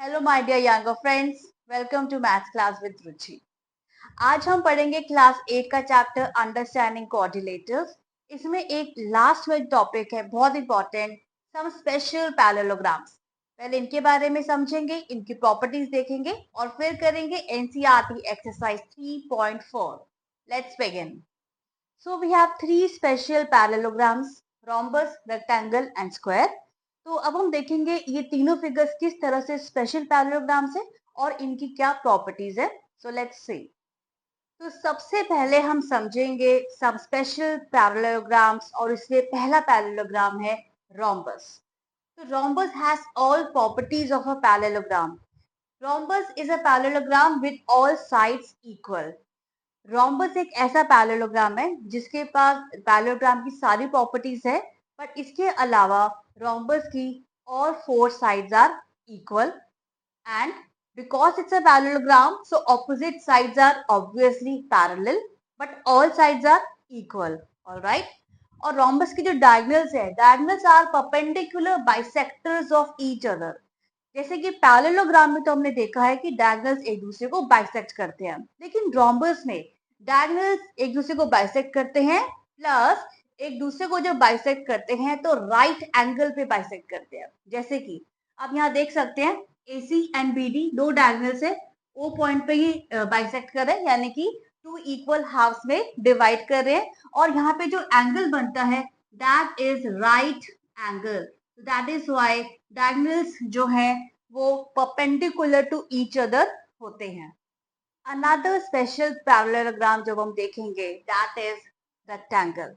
Hello my dear younger friends, welcome to maths class with Ruchi. आज हम पढ़ेंगे class 8 का चैप्टर अंडरस्टैंडिंग कोऑर्डिनेटर्स। इसमें एक लास्ट में टॉपिक है बहुत इंपॉर्टेंट, सम स्पेशल पैरेललोग्राम्स। पहले इनके बारे में समझेंगे, इनकी प्रॉपर्टीज देखेंगे और फिर करेंगे NCERT exercise 3.4। Let's begin. So we have three special parallelograms, rhombus, rectangle and square. तो अब हम देखेंगे ये तीनों फिगर्स किस तरह से स्पेशल पैरेललोग्राम्स है और इनकी क्या प्रॉपर्टीज है। So let's see. तो सबसे पहले हम समझेंगे सब स्पेशल पैरेललोग्राम्स और इसमें पहला पैरेललोग्राम है rhombus. तो rhombus has all properties of a parallelogram. Rhombus is a parallelogram with all sides equal. Rhombus एक ऐसा पैरेललोग्राम है जिसके पास पैरेललोग्राम की सारी प्रॉपर्टीज है, बट इसके अलावा रोम्बस की all four sides are equal, and because it's a parallelogram so opposite sides are obviously parallel but all sides are equal. all right, और रोम्बस की जो डायगोनल्स है, diagonals are perpendicular bisectors of each other. जैसे कि parallelogram में तो हमने देखा है कि डायगोनल्स एक दूसरे को बाइसेक्ट करते हैं, लेकिन रोम्बस में डायगोनल्स एक दूसरे को बाइसेक्ट करते हैं, प्लस एक दूसरे को जब बाइसेक्ट करते हैं तो राइट एंगल पे बाइसेक्ट करते हैं। जैसे कि आप यहाँ देख सकते हैं AC एंड BD दो डायगोनल्स है, ओ पॉइंट पे ही बाइसेक्ट कर रहे हैं, यानी कि टू इक्वल हाफ्स में डिवाइड कर रहे हैं, और यहाँ पे जो एंगल बनता है that is right angle. That is why diagonals जो है वो परपेंडिकुलर टू ईच अदर होते हैं। अनदर स्पेशल पैरेललोग्राम जब हम देखेंगे दैट इज रेक्टेंगल।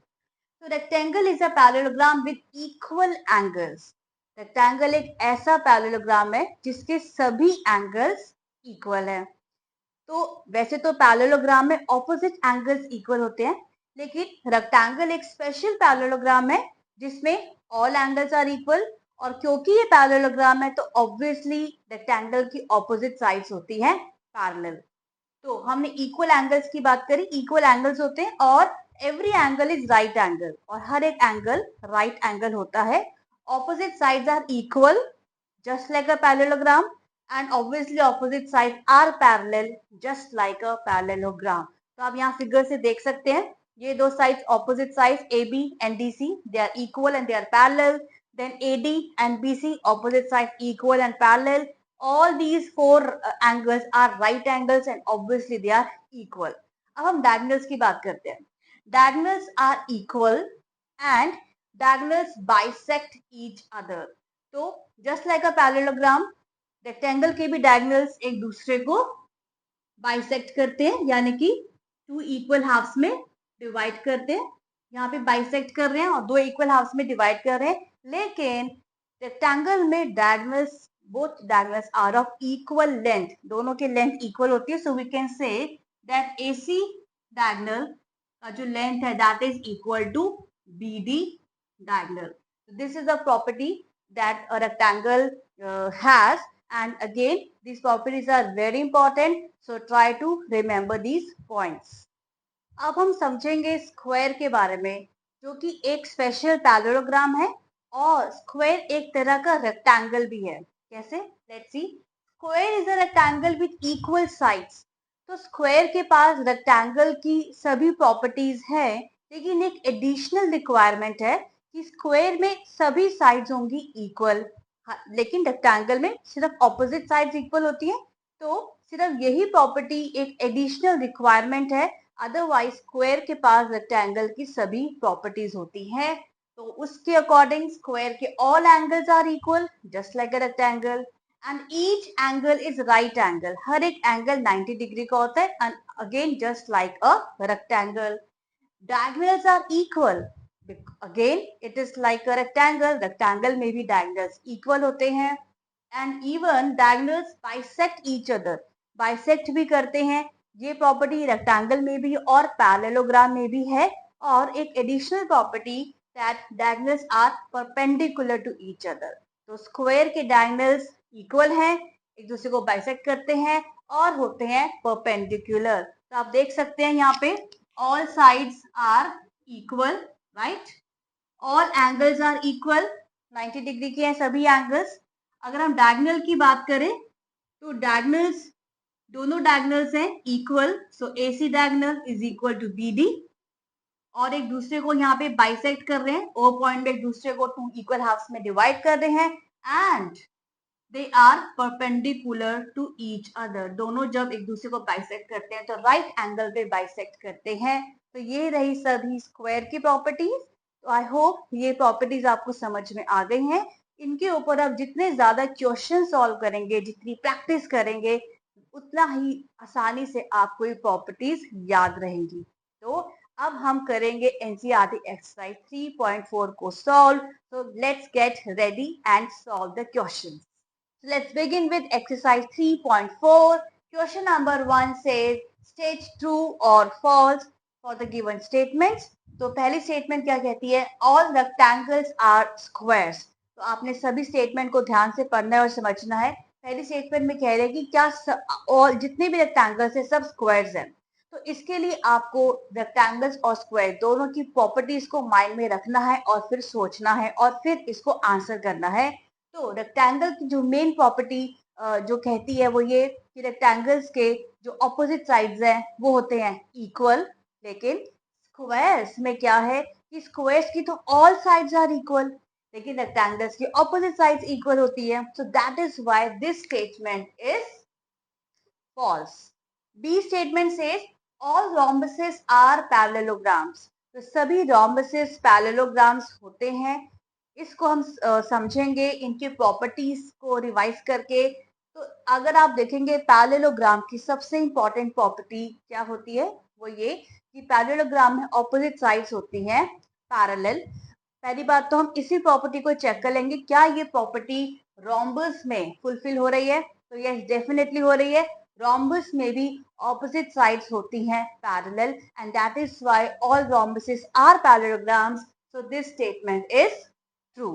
तो rectangle is a parallelogram with equal angles. Rectangle एक ऐसा पैरेललोग्राम है जिसके सभी एंगल्स इक्वल है। तो वैसे तो पैरेललोग्राम में ऑपोजिट एंगल्स इक्वल होते हैं, लेकिन रेक्टेंगल एक स्पेशल पैरेललोग्राम है जिसमें ऑल एंगल्स आर इक्वल, और क्योंकि ये पैरेललोग्राम है तो ऑब्वियसली रेक्टेंगल की ऑपोजिट साइड्स होती हैं पैरेलल। तो हमने इक्वल एंगल्स की बात करी, इक्वल एंगल्स होते हैं और every angle is right angle, और हर एक एंगल राइट एंगल होता है। Opposite sides are equal just like a parallelogram, and obviously opposite sides are parallel just like a parallelogram. तो आप यहाँ फिगर से देख सकते हैं ये दो sides, opposite sides AB and DC, they are equal and they are parallel. Then AD and BC, opposite sides equal and parallel. All these four angles are right angles and obviously they are equal. अब हम diagonals की बात करते हैं। Diagonals are equal and diagonals bisect each other. तो just like a parallelogram, rectangle के भी diagonals एक दूसरे को बाइसेक्ट करते हैं, यानी कि टू इक्वल हाफ्स में डिवाइड करते हैं। यहाँ पे बाइसेक्ट कर रहे हैं और दो इक्वल हाफ्स में डिवाइड कर रहे हैं, लेकिन रेक्टेंगल में diagonals, both diagonals are of equal length, दोनों की लेंथ इक्वल होती है। So we can say that AC diagonal का जो लेंथ है that is equal to BD diagonal. This is the property that a rectangle has, and again these properties are very important, so try to remember these points. अब हम समझेंगे square के बारे में, जो कि एक स्पेशल पैरेललोग्राम है और स्क्वायर एक तरह का रेक्टेंगल भी है। कैसे? Let's see. Square is a rectangle with equal sides. तो स्क्वायर के पास रेक्टेंगल की सभी प्रॉपर्टीज है, लेकिन एक एडिशनल रिक्वायरमेंट है कि स्क्वायर में सभी साइड्स होंगी इक्वल, लेकिन रेक्टेंगल में सिर्फ ऑपोजिट साइड्स इक्वल होती हैं। तो सिर्फ यही प्रॉपर्टी एक एडिशनल रिक्वायरमेंट है, अदरवाइज स्क्वायर के पास रेक्टेंगल की सभी प्रॉपर्टीज होती हैं। तो उसके अकॉर्डिंग स्क्वायर के all angles are equal just like a rectangle, and each angle is right angle, हर एक एंगल 90 डिग्री का होता है, and again just like a rectangle. Diagonals are equal, again it is like a rectangle, rectangle में भी diagonals equal होते हैं, and even diagonals bisect each other, bisect भी करते हैं। ये प्रॉपर्टी रेक्टेंगल में भी और पैरेललोग्राम में भी है, और एक additional property that diagonals are perpendicular to each other. तो स्क्वायर के डायगोनल्स इक्वल हैं, एक दूसरे को बाइसेक्ट करते हैं और होते हैं परपेंडिकुलर। तो आप देख सकते हैं यहाँ पे all sides are equal, right, all angles are equal, 90 degree के हैं सभी एंगल्स। अगर हम डायगोनल की बात करें तो डायगोनल्स, दोनों डायगोनल्स हैं equal, so AC diagonal is equal to BD, और एक दूसरे को यहाँ पे बाइसेक्ट कर रहे हैं, O पॉइंट में एक दूसरे को 2 इक्वल हाफ्स में डिवाइड कर रहे हैं, and they are perpendicular to each other. दोनों जब एक दूसरे को बाइसेक्ट करते हैं तो राइट एंगल पे बाइसेक्ट करते हैं। तो ये रही सभी स्क्वायर की प्रॉपर्टीज। तो आई होप ये प्रॉपर्टीज आपको समझ में आ गई हैं। इनके ऊपर आप जितने ज्यादा क्वेश्चन सॉल्व करेंगे, जितनी प्रैक्टिस करेंगे, उतना ही आसानी से आपको ये प्रॉपर्टीज याद रहेंगी। तो अब हम करेंगे एनसीईआरटी एक्सरसाइज 3.4 को solve. So let's get ready and solve the questions. So let's begin with exercise 3.4. Question number 1 says state true or false for the given statements. तो पहली स्टेटमेंट क्या कहती है? All rectangles are squares. तो आपने सभी statement को ध्यान से पढ़ना है और समझना है। पहली स्टेटमेंट में कह रहे हैं कि क्या और जितने भी रेक्टेंगल्स है सब स्क्वायर्स हैं। तो इसके लिए आपको रेक्टेंगल्स और स्क्वायर दोनों की प्रॉपर्टीज को माइंड में रखना है और फिर सोचना है और फिर इसको आंसर करना है। तो रेक्टेंगल की जो मेन प्रॉपर्टी जो कहती है वो ये कि रेक्टेंगल्स के जो ऑपोजिट साइड्स हैं वो होते हैं इक्वल, लेकिन स्क्वायर्स में क्या है कि स्क्वायर्स की तो ऑल साइड्स आर इक्वल, लेकिन रेक्टेंगल्स की ऑपोजिट साइड्स इक्वल होती है। So that is why this statement is false. B statement says all rhombuses are parallelograms. तो सभी rhombuses parallelograms होते हैं। इसको हम समझेंगे इनकी प्रॉपर्टीज को रिवाइज करके। तो अगर आप देखेंगे पैरेललोग्राम की सबसे इंपॉर्टेंट प्रॉपर्टी क्या होती है, वो ये कि पैरेललोग्राम में ऑपोजिट साइड्स होती हैं पैरेलल। पहली बात तो हम इसी प्रॉपर्टी को चेक कर लेंगे, क्या ये प्रॉपर्टी रोम्बस में फुलफिल हो रही है? तो यस, डेफिनेटली हो रही है। रोम्बस में भी ऑपोजिट साइड्स होती हैं parallel, and that is why all rhombuses are parallelograms. So this statement is true.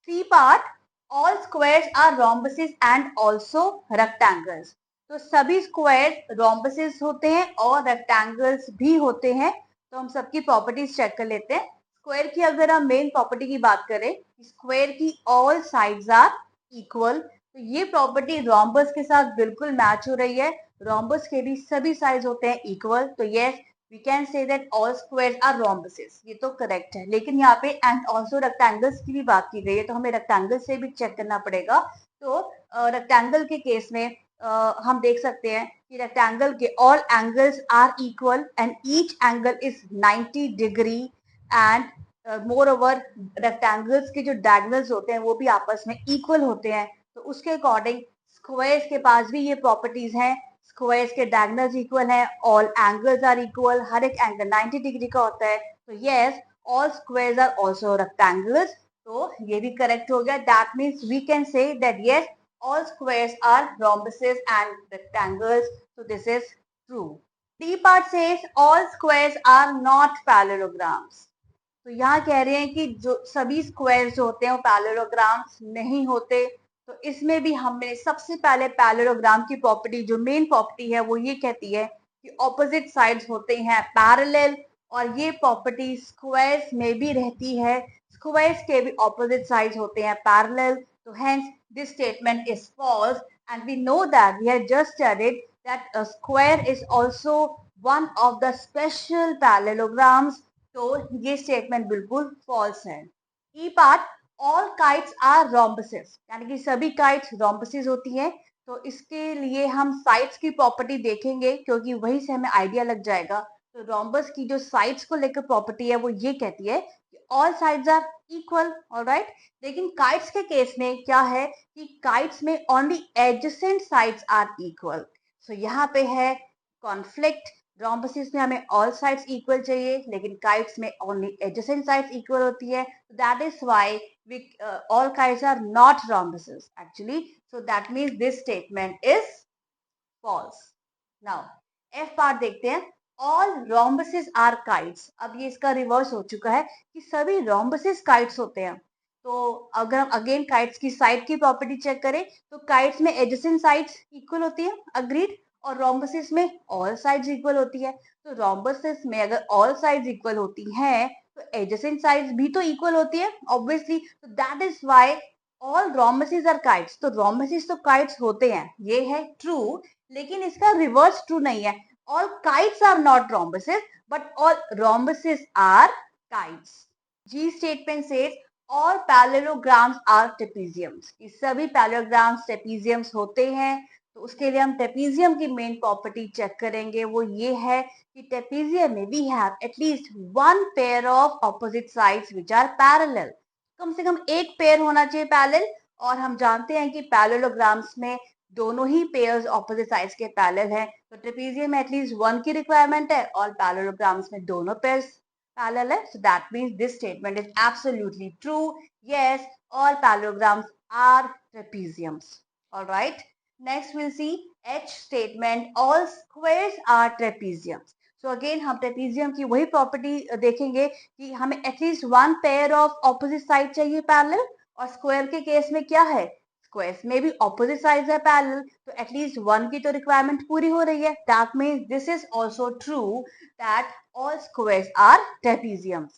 C part, all squares are rhombuses and also rectangles. तो सभी स्क्वायर rhombuses होते हैं और रेक्टेंगल्स भी होते हैं। तो हम सबकी प्रॉपर्टीज चेक कर लेते हैं। स्क्वायर की अगर हम मेन प्रॉपर्टी की बात करें, स्क्वायर की ऑल साइड्स आर इक्वल, तो ये प्रॉपर्टी रोम्बस के साथ बिल्कुल मैच हो रही है। रोम्बस के भी सभी साइड्स होते हैं इक्वल, तो yes we can say that all squares are rhombuses, ये तो करेक्ट है। लेकिन यहाँ पे एंड ऑल्सो रेक्टेंगल्स की भी बात की गई है, तो हमें रेक्टेंगल से भी चेक करना पड़ेगा। तो रेक्टेंगल के केस में हम देख सकते हैं कि रेक्टेंगल के all angles are equal and each angle is 90 degree, and moreover rectangles के जो डायगोनल्स होते हैं वो भी आपस में इक्वल होते हैं। तो उसके अकॉर्डिंग स्क्वायर्स के पास भी ये प्रॉपर्टीज हैं। स्क्वायर्स के डायगोनल्स इक्वल हैं, ऑल एंगल्स आर इक्वल, हर एक एंगल 90 डिग्री का होता है। तो yes, all squares are also rectangles, तो ये भी करेक्ट हो गया। That means we can say that yes all squares are rhombuses and rectangles, so this is true. D part says all squares are not parallelograms. तो यहाँ कह रहे हैं कि जो सभी स्क्वायर्स जो होते हैं वो पैरेललोग्राम्स नहीं होते। तो इसमें भी हमने सबसे पहले पैरेललोग्राम की प्रॉपर्टी, जो मेन प्रॉपर्टी है, वो ये कहती है कि ऑपोजिट साइड्स होते हैं पैरेलल, और ये प्रॉपर्टी स्क्वायर्स में भी रहती है। स्क्वायर्स के भी ऑपोजिट साइड्स होते हैं पैरेलल, तो hence this statement is false, and we know that we have just studied that a square is also one of the special parallelograms. तो ये स्टेटमेंट बिल्कुल फॉल्स है। E part, all kites are rhombuses, यानी कि सभी kites rhombuses होती हैं। तो इसके लिए हम साइड्स की प्रॉपर्टी देखेंगे, क्योंकि वहीं से हमें आइडिया लग जाएगा। तो रोम्बस की जो साइड्स को लेकर प्रॉपर्टी है वो ये कहती है कि all sides are equal, alright. लेकिन काइट्स के केस में क्या है कि काइट्स में only adjacent sides are equal. So यहाँ पे है कॉन्फ्लिक्ट। रोम्बसिस में हमें ऑल साइड्स इक्वल चाहिए, लेकिन काइट्स में ओनली एडजेसेंट साइड्स इक्वल होती है। That is why we all kites are not rhombuses actually. So that means this statement is false. Now F part देखते हैं, ऑल रोम्बसिस आर काइट्स। अब ये इसका रिवर्स हो चुका है कि सभी रोम्बसिस काइट्स होते हैं। तो अगर हम अगेन काइट्स की साइड की प्रॉपर्टी चेक करें, तो काइट्स में एडजेसेंट साइड्स इक्वल होती है, अग्रीड, और रोम्बसिस में ऑल साइड्स इक्वल होती है। तो रोम्बसिस में अगर ऑल साइड्स इक्वल होती हैं तो एडजेसेंट साइड्स भी तो इक्वल होती है ऑब्वियसली। तो that is why all rhombuses are kites, तो rhombuses तो काइट्स होते हैं, ये है ट्रू, लेकिन इसका रिवर्स ट्रू नहीं है. All kites are not rhombuses, but all rhombuses are kites. G statement says all parallelograms are trapeziums, कि सभी पैरेललोग्राम्स ट्रेपीजियम्स होते हैं. तो उसके लिए हम ट्रेपीजियम की मेन प्रॉपर्टी चेक करेंगे, वो ये है कि ट्रेपीजियम में we have at least one pair of opposite sides which are parallel. कम से कम एक पेयर होना चाहिए पैरेलल, और हम जानते हैं कि पैरेललोग्राम्स में दोनों ही पेयर्स ऑपोजिट साइड्स के पैरेलल हैं. तो ट्रेपीजियम में एटलीस्ट वन की रिक्वायरमेंट है और पैरेललोग्राम्स में दोनों पेयर्स पैरेलल है. So that means this statement is absolutely true. Yes, all parallelograms are trapeziums. All right. Next we'll see H statement. All squares are trapeziums. So again हम trapezium की वही property देखेंगे कि हमें at least one pair of opposite side चाहिए parallel, और square के case में क्या है, स्क्वायर्स में भी ऑपोजिट साइड्स है पैरेलल, तो एटलीस्ट वन की तो रिक्वायरमेंट पूरी हो रही है. That means this is also true that all squares are trapeziums.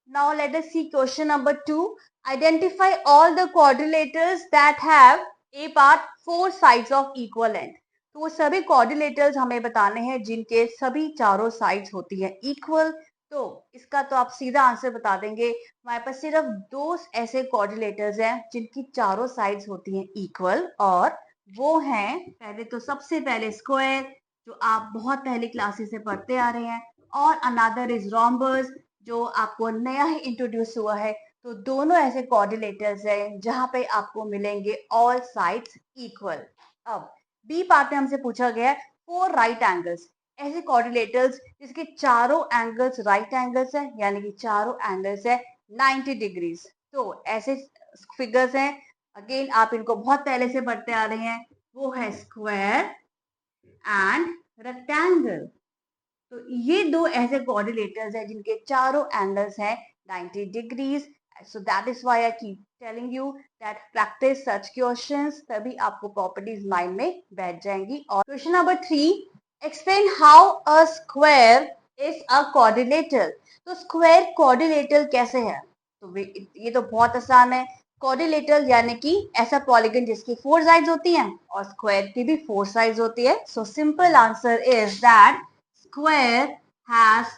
Now let us see question number 2. Identify all the quadrilaters that have a part four sides of equal length. तो वो सभी quadrilaters हमें बताने हैं जिनके सभी चारों sides होती हैं इक्वल. तो इसका तो आप सीधा आंसर बता देंगे, हमारे पास सिर्फ दो ऐसे quadrilaters हैं जिनकी चारों साइड्स होती हैं इक्वल, और वो हैं पहले तो सबसे पहले स्क्वायर, जो आप बहुत पहले क्लासेस से पढ़ते आ रहे हैं, और अनदर इज रोम्बस, जो आपको नया ही इंट्रोड्यूस हुआ है. तो दोनों ऐसे कोऑर्डिनेटर्स हैं जहां पे आपको मिलेंगे ऑल साइड्स इक्वल. अब बी पार्ट में हमसे पूछा गया है फोर राइट एंगल्स, ऐसे कोऑर्डिनेटर्स जिसके चारों एंगल्स राइट एंगल्स हैं, यानी कि चारों एंगल्स है 90 डिग्रीज. तो ऐसे फिगर्स हैं, अगेन आप इनको बहुत पहले से पढ़ते आ रहे हैं, वो है स्क्वायर एंड रेक्टेंगल. तो ये दो ऐसे कोऑर्डिनेटर्स हैं जिनके चारों एंगल्स हैं 90 degrees. So that is why I keep telling you that practice such questions, तभी आपको प्रॉपर्टीज माइंड में बैठ जाएंगी. और question number 3, explain how a square is a coordinator. तो स्क्वायर कोऑर्डिनेटर कैसे है, तो ये तो बहुत आसान है. कोऑर्डिनेटर यानी कि ऐसा पॉलीगन जिसकी फोर साइड्स होती हैं, और स्क्वायर की भी फोर साइड्स होती है. So simple answer is that square has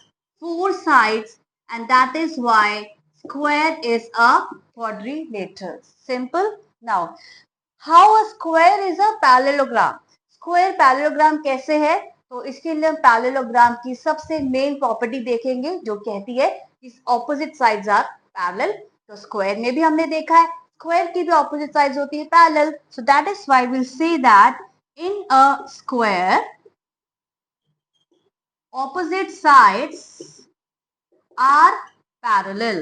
four sides and that is why square is a quadrilateral. Simple. Now, how a square is a parallelogram? Square parallelogram कैसे है, तो इसके लिए हम parallelogram की सबसे मेन प्रॉपर्टी देखेंगे जो कहती है कि opposite sides are parallel. तो square में भी हमने देखा है square की भी opposite sides होती है parallel. So that is why we'll say that in a square opposite sides are parallel.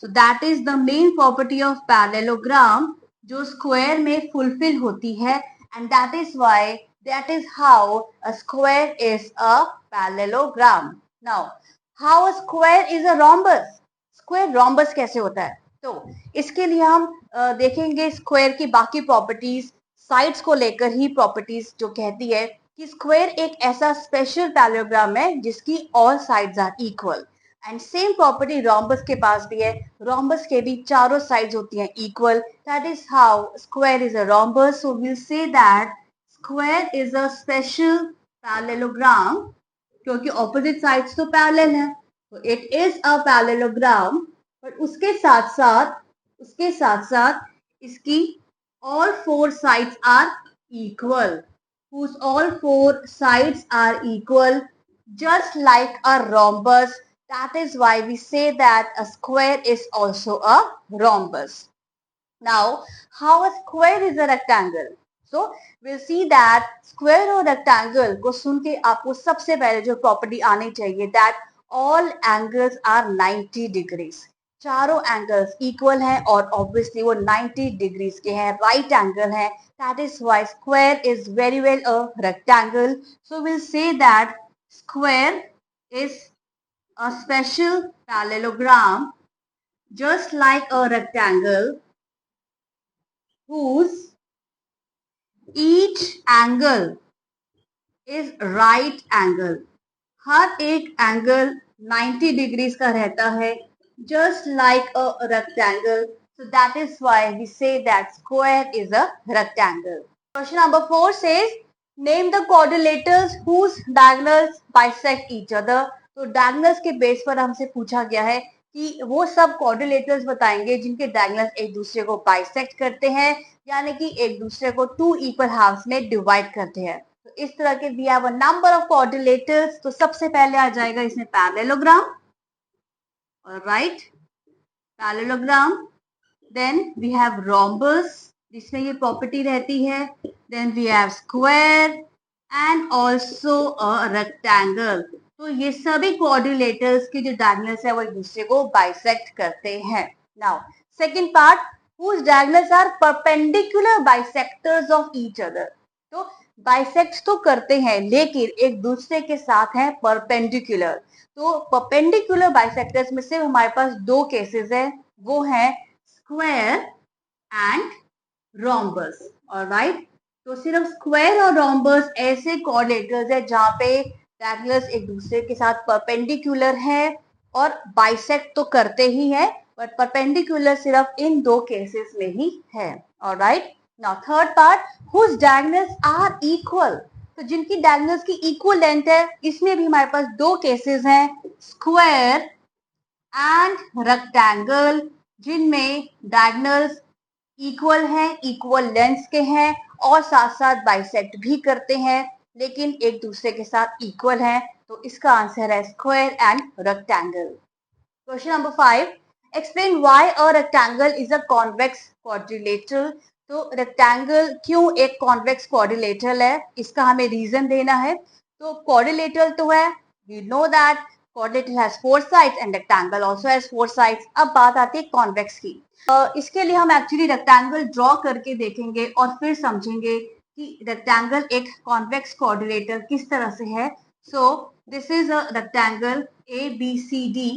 So that is the main property of parallelogram जो square में fulfill होती है, and that is why that is how a square is a parallelogram. Now, how a square is a rhombus? Square rhombus कैसे होता है, तो इसके लिए हम देखेंगे स्क्वायर की बाकी प्रॉपर्टीज, साइड्स को लेकर ही प्रॉपर्टीज जो कहती है कि स्क्वायर एक ऐसा स्पेशल पैरेललोग्राम है जिसकी all sides are equal. And same property rhombus के पास भी है, रोम्बस के भी चारों साइड्स होती हैं equal. That is how square is a rhombus. So we will say that square is a special parallelogram, क्योंकि ऑपोजिट साइड्स तो पैरेलल हैं, तो इट इज अ पैरेललोग्राम. पर उसके साथ साथ इसकी all four sides are equal, whose all four sides are equal, just like a rhombus. That is why we say that a square is also a rhombus. Now, how a square is a rectangle? So, we'll see that square और rectangle को सुन के आपको सबसे पहले जो property आनी चाहिए that all angles are 90 degrees. चारों एंगल्स इक्वल हैं और ऑब्वियसली वो 90 डिग्रीज के हैं, राइट एंगल है. That is why square is very well a rectangle. So will say that square is a special parallelogram just like a rectangle whose each angle is right angle. हर एक angle 90 degrees का रहता है, just like a rectangle. So that is why we say that square is a rectangle. Question number 4 says, name the quadrilaters whose diagonals bisect each other. तो diagonals के base पर हमसे पूछा गया है कि वो सब quadrilaters बताएंगे जिनके diagonals एक दूसरे को bisect करते हैं, यानी कि एक दूसरे को टू इक्वल हाफ्स में डिवाइड करते हैं. तो इस तरह के we have a number of quadrilaters. तो सबसे पहले आ जाएगा इसमें parallelogram. Alright, parallelogram. Then we have rhombus, जिसमें ये प्रॉपर्टी रहती है. Then we have square and also a rectangle. तो ये सभी quadrilaters के जो diagonals है वो एक दूसरे को bisect करते हैं. Now second part, whose diagonals are perpendicular bisectors of each other. तो bisect तो करते हैं लेकिन एक दूसरे के साथ है perpendicular. तो perpendicular bisectors में से हमारे पास दो केसेस है, वो है square and rhombus. Alright, तो सिर्फ square और rhombus ऐसे quadrilaters है जहां पे diagonals एक दूसरे के साथ perpendicular है और bisect तो करते ही है, but perpendicular सिर्फ इन दो केसेस में ही है. Alright, now third part, whose diagonals are equal. तो जिनकी diagonals की equal length है, इसमें भी हमारे पास दो केसेस हैं, square and rectangle, जिनमें डायगोनल्स इक्वल हैं, इक्वल लेंथ के हैं और साथ साथ बाइसेक्ट भी करते हैं लेकिन एक दूसरे के साथ इक्वल हैं. तो इसका आंसर है square and rectangle. Question number 5, explain why a rectangle is a convex quadrilateral. तो रेक्टेंगल क्यों एक कॉन्वेक्स क्वाड्रिलेटरल है, इसका हमें रीजन देना है. तो क्वाड्रिलेटरल तो है, we know that quadrilateral has four sides and rectangle also has four sides. अब बात आती है कॉन्वेक्स की. इसके लिए हम एक्चुअली रेक्टेंगल ड्रॉ करके देखेंगे और फिर समझेंगे कि रेक्टेंगल एक कॉन्वेक्स क्वाड्रिलेटर किस तरह से है. So this is a rectangle ABCD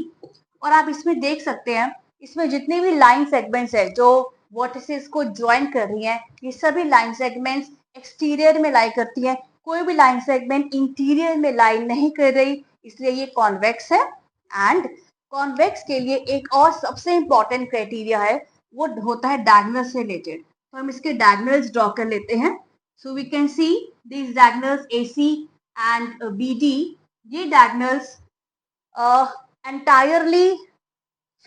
और आप इसमें देख सकते हैं इसमें जितने भी लाइन सेगमेंट्स है जो वर्टिसेस को ज्वाइन कर रही हैं, ये सभी लाइन सेगमेंट्स एक्सटीरियर में लाई करती हैं. कोई भी लाइन सेगमेंट इंटीरियर में लाई नहीं कर रही, इसलिए ये कॉन्वेक्स है. एंड कॉन्वेक्स के लिए एक और सबसे इंपॉर्टेंट क्राइटेरिया है, वो होता है डायगोनल से रिलेटेड. तो हम इसके डायगोनल्स ड्रॉ कर लेते हैं. So we can see this diagonals AC and BD. ये डायगोनल्स एंटायरली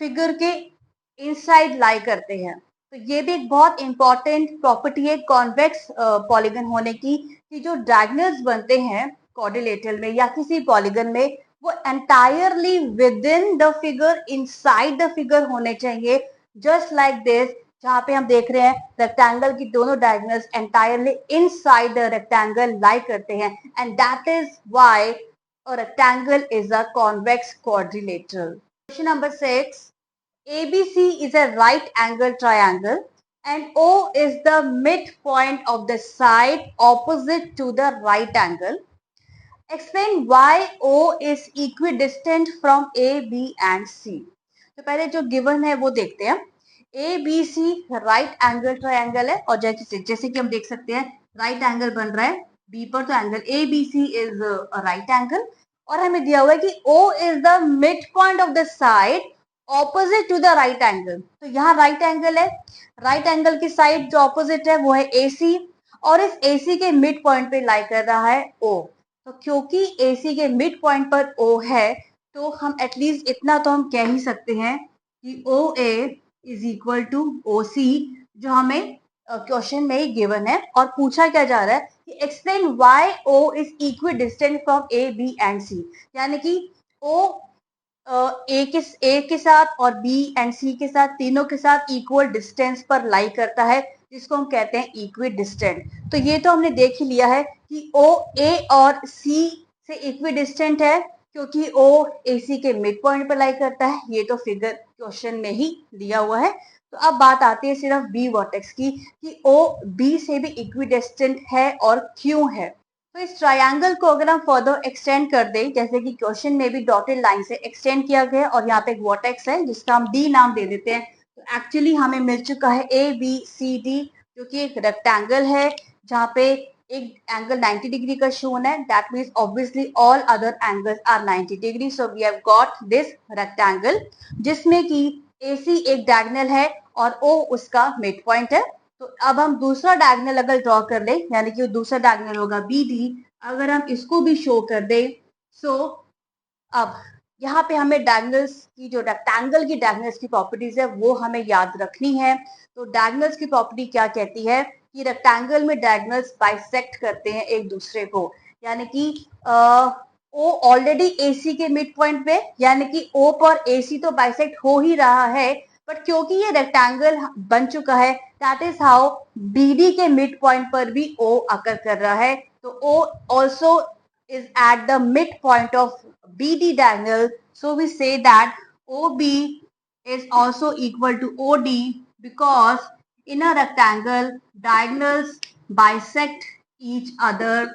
फिगर के इनसाइड लाई करते हैं. तो ये भी एक बहुत इंपॉर्टेंट प्रॉपर्टी है कॉन्वेक्स पॉलीगन होने की, कि जो डायगोनल्स बनते हैं क्वाड्रिलेटरल में या किसी पॉलीगन में वो entirely with in the figure, inside the figure होने चाहिए. जस्ट लाइक दिस, जहां पे हम देख रहे हैं रेक्टेंगल की दोनों diagonals entirely inside the rectangle lie करते हैं. And that is why a rectangle is a convex quadrilateral. Question number 6, ABC is a right angle triangle and O is the midpoint of the side opposite to the right angle. Explain why O is equidistant from A, B and C. तो पहले जो given है वो देखते हैं. ABC right angle triangle है और जैसे कि हम देख सकते हैं राइट एंगल बन रहा है B पर, तो angle ABC is right angle और हमें दिया हुआ है कि O is the mid point of the side opposite to the right angle. तो यहाँ राइट एंगल है, राइट एंगल की साइड जो ऑपोजिट है वो है AC और इस AC के मिड पॉइंट पे लाई कर रहा है O. तो क्योंकि AC के मिड पॉइंट पर O है तो हम एटलीस्ट इतना तो हम कह ही सकते हैं कि OA is equal to OC, जो हमें क्वेश्चन में ही गिवन है. और पूछा क्या जा रहा है कि explain why O is equidistant from A, B and C. यानी कि O A के साथ और B एंड C के साथ, तीनों के साथ इक्वल डिस्टेंस पर लाई करता है, जिसको हम कहते हैं इक्विडिस्टेंट. तो ये तो हमने देख ही लिया है कि O A और C से इक्विडिस्टेंट है क्योंकि O AC के मिड पॉइंट पर लाई करता है. ये तो फिगर क्वेश्चन में ही दिया हुआ है. तो अब बात आती है सिर्फ B वर्टेक्स की कि O B से भी इक्विडिस्टेंट है और क्यों है. तो इस ट्रायंगल को अगर हम फर्दर एक्सटेंड कर दें, जैसे कि क्वेश्चन में भी डॉटेड लाइन से एक्सटेंड किया गया और यहाँ पे एक वर्टेक्स है जिसका हम D नाम दे देते हैं. तो एक्चुअली हमें मिल चुका है ABCD जो कि एक रेक्टेंगल है जहाँ पे एक एंगल 90 डिग्री का शोन है. That means obviously all other angles are 90 degree. So we have got this rectangle जिसमें कि AC एक डायगोनल है और O उसका मिड पॉइंट है। तो अब हम दूसरा डायगोनल अगर ड्रॉ कर ले, यानी कि दूसरा डायगोनल होगा BD, अगर हम इसको भी शो कर दे, सो अब यहाँ पे हमें डायगोनल्स की जो रेक्टेंगल की डायगोनल्स की प्रॉपर्टीज है वो हमें याद रखनी है। तो डायगोनल्स की प्रॉपर्टी क्या कहती है कि रेक्टेंगल में डायगोनल्स बाइसेक्ट करते हैं एक दूसरे को, यानी कि ओ ऑलरेडी AC के मिड पॉइंट पे, यानी कि O पर AC तो बाइसेक्ट हो ही रहा है, बट क्योंकि ये रेक्टेंगल बन चुका है, दैट इज हाउ BD के मिड पॉइंट पर भी O अकर कर रहा है। तो O also is at the midpoint of BD diagonal. So we say that OB is also equal to OD because in a rectangle diagonals bisect each other.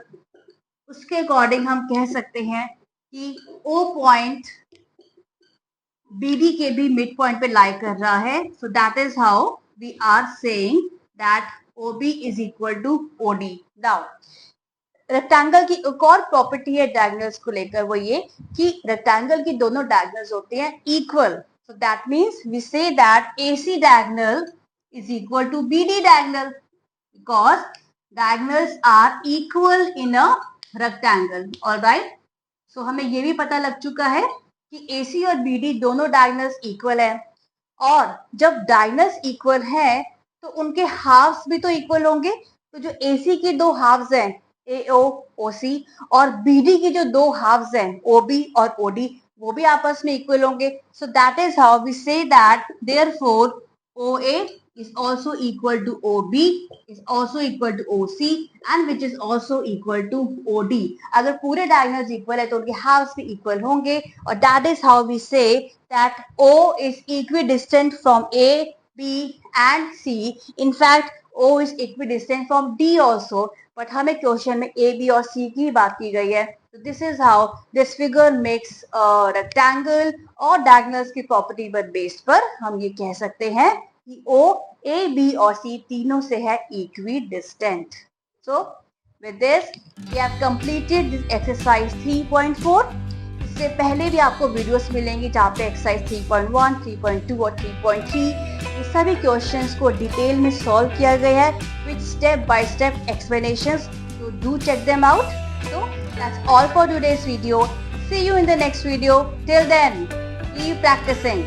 उसके according हम कह सकते हैं कि O पॉइंट BD के भी mid point पे लाई कर रहा है। So that is how we are saying that OB is equal to OD. Now rectangle की एक और प्रॉपर्टी है डायगोनल्स को लेकर, वो ये कि रेक्टेंगल की दोनों डायगोनल्स होते हैं equal. So that means we say that AC diagonal is equal to BD diagonal because diagonals are equal in a rectangle. Alright, so हमें ये भी पता लग चुका है कि AC और BD दोनों डायगोनल्स इक्वल है, और जब डायगोनल्स इक्वल है तो उनके हाफ्स भी तो इक्वल होंगे। तो जो AC के दो हाफ्स हैं AO OC और BD की जो दो हाफ्स हैं OB और OD, वो भी आपस में इक्वल होंगे। So that is how we say that therefore OA is also equal to OB is also equal to OC and which is also equal to OD. अगर पूरे डायगोनल्स इक्वल है तो उनके हाफ्स भी इक्वल होंगे, और that is how we से that O is equidistant from A, B and C. In fact, O is equidistant from D also. But हमें क्वेश्चन में A, B और C की बात की गई है। So this is how this figure makes a rectangle और diagonals की प्रॉपर्टी पर बेस्ड पर हम ये कह सकते हैं कि O, A, B और C तीनों से है equidistant. So with this we have completed this exercise 3.4. इससे पहले भी आपको वीडियोस मिलेंगी जहाँ पे एक्सरसाइज 3.1, 3.2 और 3.3 ये सभी क्वेश्चंस को डिटेल में सॉल्व किया गया है with step by step explanations. So do check them out. So that's all for today's video. See you in the next video. Till then, keep practicing.